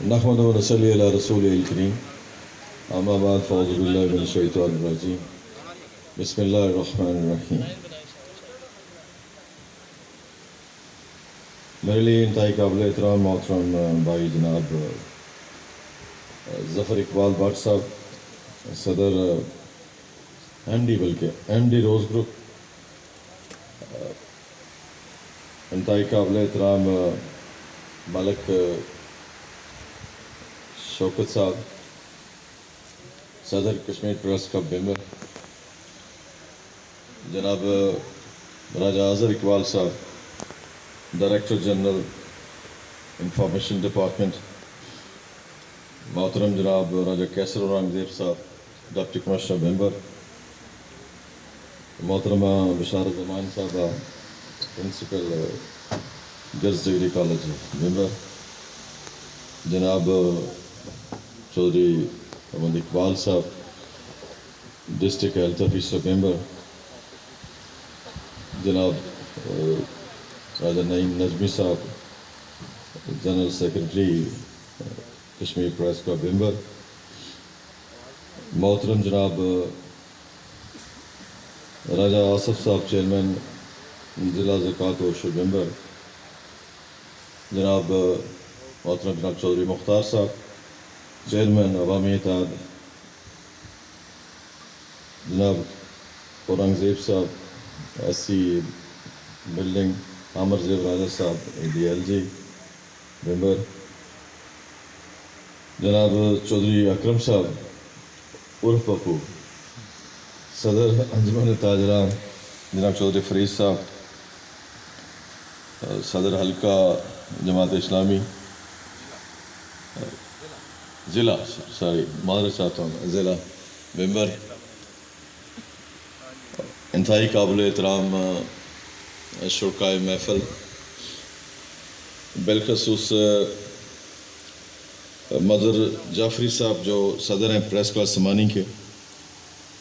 نحمد و نصلی علی رسول الکریم اما بعد فاعوذ باللہ من الشیطان الرجیم بسم اللہ الرحمن الرحیم. میرے لیے انتہائی قابل احترام محترم بھائی جناب ظفر اقبال بٹ صاحب، صدر ایم ڈی روز گروپ، انتہائی قابل احترام ملک شوکت صاحب، صدر کشمیر پریس کلب ممبر، جناب راجہ اظہر اقبال صاحب، ڈائریکٹر جنرل انفارمیشن ڈپارٹمنٹ، محترم جناب راجہ کیسر اورنگزیب صاحب، ڈپٹی کمشنر ممبر، محترمہ بشارت زمان صاحبہ، پرنسپل گرلز ڈگری کالج ممبر، جناب چودھری محمد اقبال صاحب، ڈسٹرکٹ ہیلتھ آفیسر ممبر، جناب راجہ نعیم نجمی صاحب، general secretary Kashmir press club member, محترم جناب راجہ آصف صاحب، چیئرمین ضلع زکوٰۃ و عشر ممبر، جناب محترم جناب چودھری مختار صاحب، چیئرمین عوامی اتحاد، جناب اورنگزیب صاحب، ایس سی بلڈنگ، عامر زیب راجہ صاحب، ڈی ایل جی ممبر، جناب چودھری اکرم صاحب عرف پپو، صدر انجمن تاجران، جناب چودھری فرید صاحب، صدر حلقہ جماعت اسلامی ضلع معذرت چاہتا ہوں ضلع ممبر، انتہائی قابل احترام شرکائے محفل، بالخصوص مظہر جعفری صاحب جو صدر ہیں پریس کلب سمانی کے،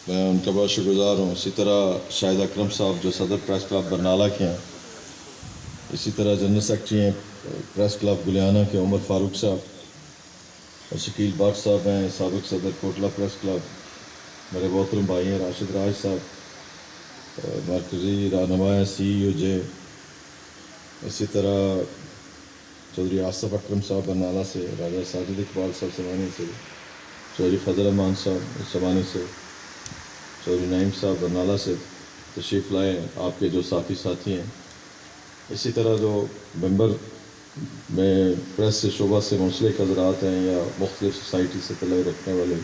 میں ان کا بہت شکر گزار ہوں. اسی طرح شاہد اکرم صاحب جو صدر پریس کلب برنالہ کے ہیں، اسی طرح جنرل سیکرٹری ہیں پریس کلب گلیانہ کے عمر فاروق صاحب، اور شکیل بٹ صاحب ہیں سابق صدر کوٹلہ پریس کلب، میرے محترم بھائی ہیں راشد راج صاحب، مرکزی رہنما ہیں سی ای او جے، اسی طرح چودھری آصف اکرم صاحب برنالہ سے، راجہ ساجد اقبال صاحب سمانی سے، چودھری فضل امان صاحب سمانی سے، چودھری نعیم صاحب برنالہ سے تشریف لائے، آپ کے جو ساتھی ہیں. اسی طرح جو ممبر میں پریس سے شعبہ سے منسلک حضرات ہیں یا مختلف سوسائٹی سے تعلق رکھنے والے،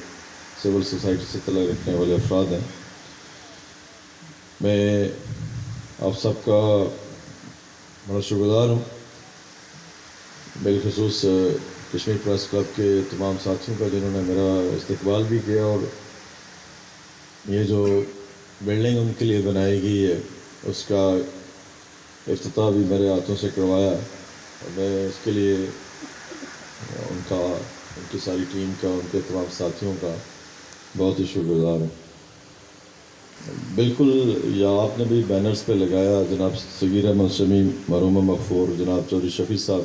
سول سوسائٹی سے تعلق رکھنے والے افراد ہیں، میں آپ سب کا بڑا شکر گزار ہوں، بالخصوص کشمیر پریس کلب کے تمام ساتھیوں کا جنہوں نے میرا استقبال بھی کیا، اور یہ جو بلڈنگ ان کے لیے بنائی گئی ہے اس کا افتتاح بھی میرے ہاتھوں سے کروایا. میں اس کے لیے ان کی ساری ٹیم کا، ان کے تمام ساتھیوں کا بہت ہی شکر گزار ہوں. بالکل یا آپ نے بھی بینرز پہ لگایا، جناب صغیر احمد شمی، مرحومہ مغفور، جناب چودھری شفیع صاحب